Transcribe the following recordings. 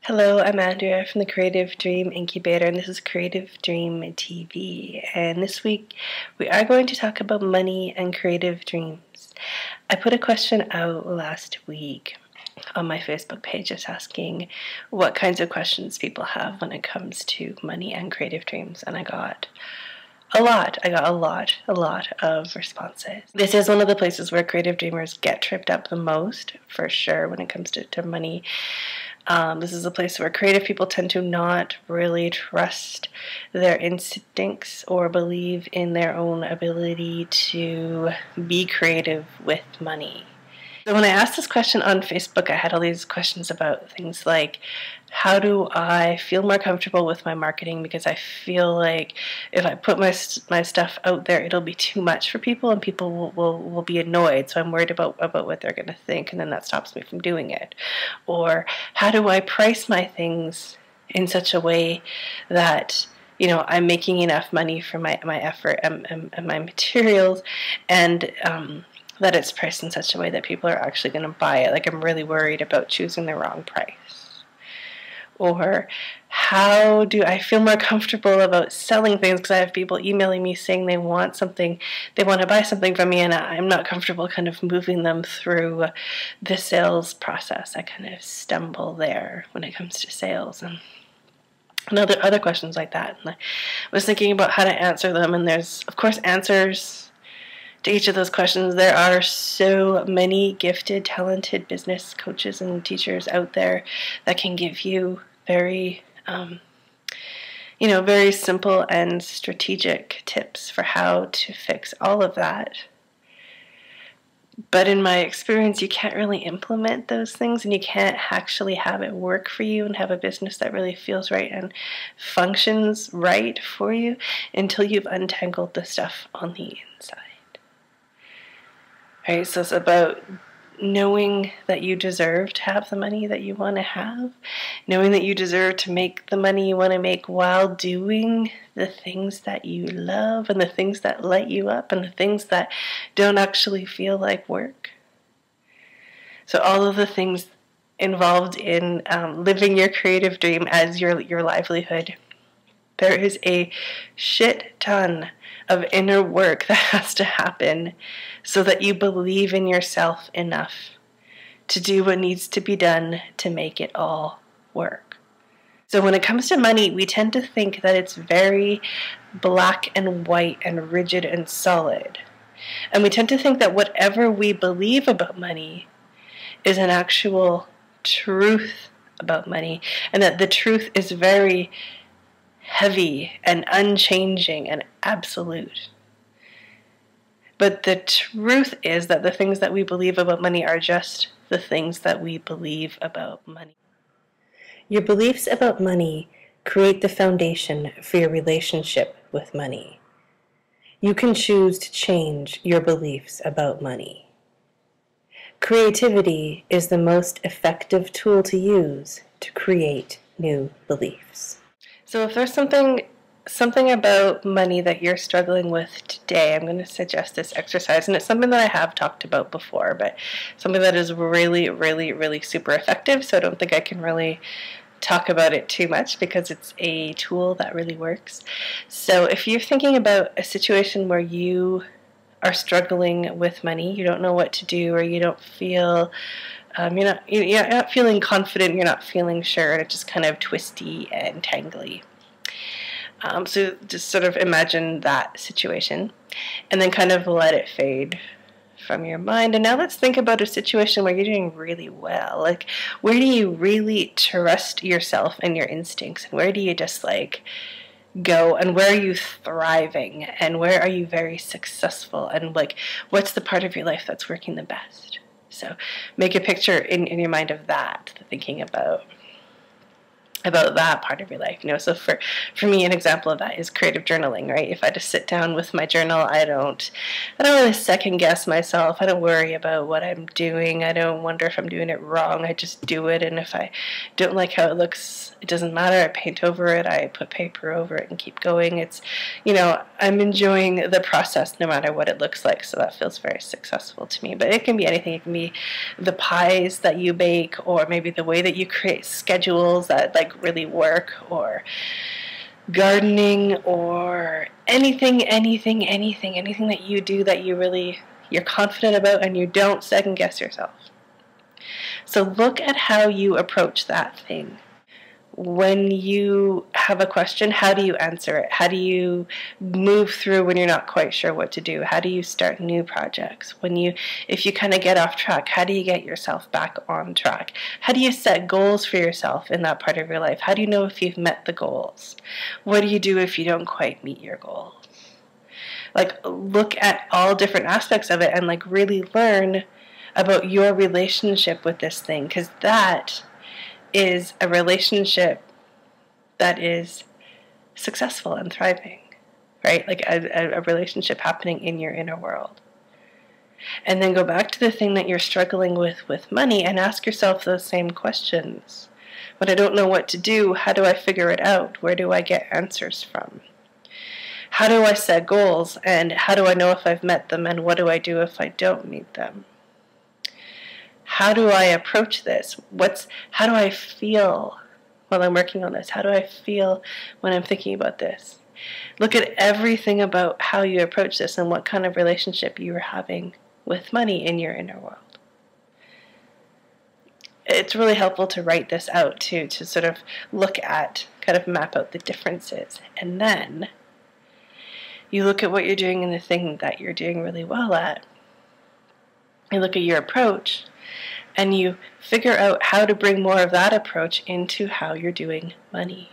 Hello, I'm Andrea from the Creative Dream Incubator, and this is Creative Dream TV. And this week we are going to talk about money and creative dreams. I put a question out last week on my Facebook page just asking what kinds of questions people have when it comes to money and creative dreams, and I got a lot of responses. This is one of the places where creative dreamers get tripped up the most, for sure, when it comes to money. This is a place where creative people tend to not really trust their instincts or believe in their own ability to be creative with money. So when I asked this question on Facebook, I had all these questions about things like, how do I feel more comfortable with my marketing? Because I feel like if I put my stuff out there, it'll be too much for people and people will be annoyed. So I'm worried about what they're going to think, and then that stops me from doing it. Or how do I price my things in such a way that, you know, I'm making enough money for my effort and my materials, and that it's priced in such a way that people are actually going to buy it. Like, I'm really worried about choosing the wrong price. Or how do I feel more comfortable about selling things, because I have people emailing me saying they want something, they want to buy something from me, and I'm not comfortable kind of moving them through the sales process. I kind of stumble there when it comes to sales. And other questions like that. And I was thinking about how to answer them, and there's, of course, answers to each of those questions. There are so many gifted, talented business coaches and teachers out there that can give you very, very simple and strategic tips for how to fix all of that. But in my experience, you can't really implement those things, and you can't actually have it work for you and have a business that really feels right and functions right for you until you've untangled the stuff on the inside. Right, so it's about knowing that you deserve to have the money that you want to have, knowing that you deserve to make the money you want to make while doing the things that you love and the things that light you up and the things that don't actually feel like work. So all of the things involved in living your creative dream as your livelihood. There is a shit ton of inner work that has to happen so that you believe in yourself enough to do what needs to be done to make it all work. So when it comes to money, we tend to think that it's very black and white and rigid and solid. And we tend to think that whatever we believe about money is an actual truth about money, and that the truth is very heavy and unchanging and absolute. But the truth is that the things that we believe about money are just the things that we believe about money. Your beliefs about money create the foundation for your relationship with money. You can choose to change your beliefs about money. Creativity is the most effective tool to use to create new beliefs. So if there's something about money that you're struggling with today, I'm going to suggest this exercise. And it's something that I have talked about before, but something that is really, really, really super effective. So I don't think I can really talk about it too much because it's a tool that really works. So if you're thinking about a situation where you are struggling with money, you don't know what to do, or you don't feel you're not feeling confident, you're not feeling sure, and it's just kind of twisty and tangly. So just sort of imagine that situation and then kind of let it fade from your mind. And now let's think about a situation where you're doing really well. Like, where do you really trust yourself and your instincts, and where do you just go, and where are you thriving, and where are you very successful, and what's the part of your life that's working the best? So make a picture in your mind of that, thinking about. about that part of your life. So for me, an example of that is creative journaling, right? If I just sit down with my journal, I don't really second guess myself. I don't worry about what I'm doing. I don't wonder if I'm doing it wrong. I just do it, and if I don't like how it looks, it doesn't matter. I paint over it. I put paper over it and keep going. It's, I'm enjoying the process no matter what it looks like, so that feels very successful to me. But it can be anything. It can be the pies that you bake, or maybe the way that you create schedules that really work, or gardening, or anything that you do that you're confident about and you don't second guess yourself. So look at how you approach that thing. When you have a question, how do you answer it? How do you move through when you're not quite sure what to do? How do you start new projects? If you kind of get off track, how do you get yourself back on track? How do you set goals for yourself in that part of your life? How do you know if you've met the goals? What do you do if you don't quite meet your goals? Look at all different aspects of it and really learn about your relationship with this thing, because that is a relationship that is successful and thriving, right? A relationship happening in your inner world. And then go back to the thing that you're struggling with money and ask yourself those same questions. When I don't know what to do, how do I figure it out? Where do I get answers from? How do I set goals, and how do I know if I've met them, and what do I do if I don't meet them? How do I approach this? How do I feel while I'm working on this? How do I feel when I'm thinking about this? Look at everything about how you approach this and what kind of relationship you are having with money in your inner world. It's really helpful to write this out too, to sort of look at, kind of map out the differences. And then you look at what you're doing and the thing that you're doing really well at. You look at your approach, and you figure out how to bring more of that approach into how you're doing money.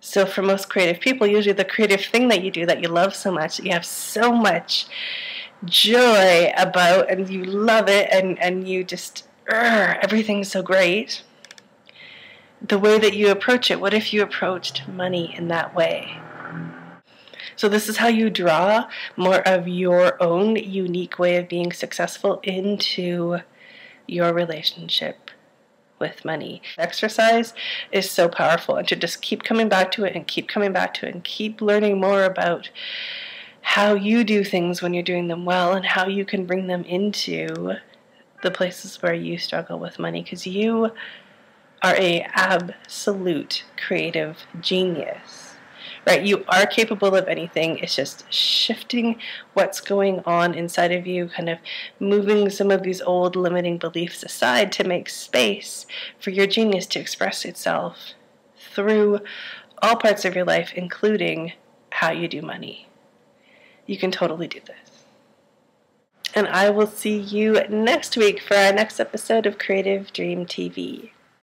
So for most creative people, usually the creative thing that you do that you love so much, that you have so much joy about, and you love it, and you just, everything's so great. The way that you approach it, what if you approached money in that way? So this is how you draw more of your own unique way of being successful into your relationship with money. Exercise is so powerful, and to just keep coming back to it and keep coming back to it and keep learning more about how you do things when you're doing them well, and how you can bring them into the places where you struggle with money, because you are an absolute creative genius. Right? You are capable of anything. It's just shifting what's going on inside of you, kind of moving some of these old limiting beliefs aside to make space for your genius to express itself through all parts of your life, including how you do money. You can totally do this. And I will see you next week for our next episode of Creative Dream TV.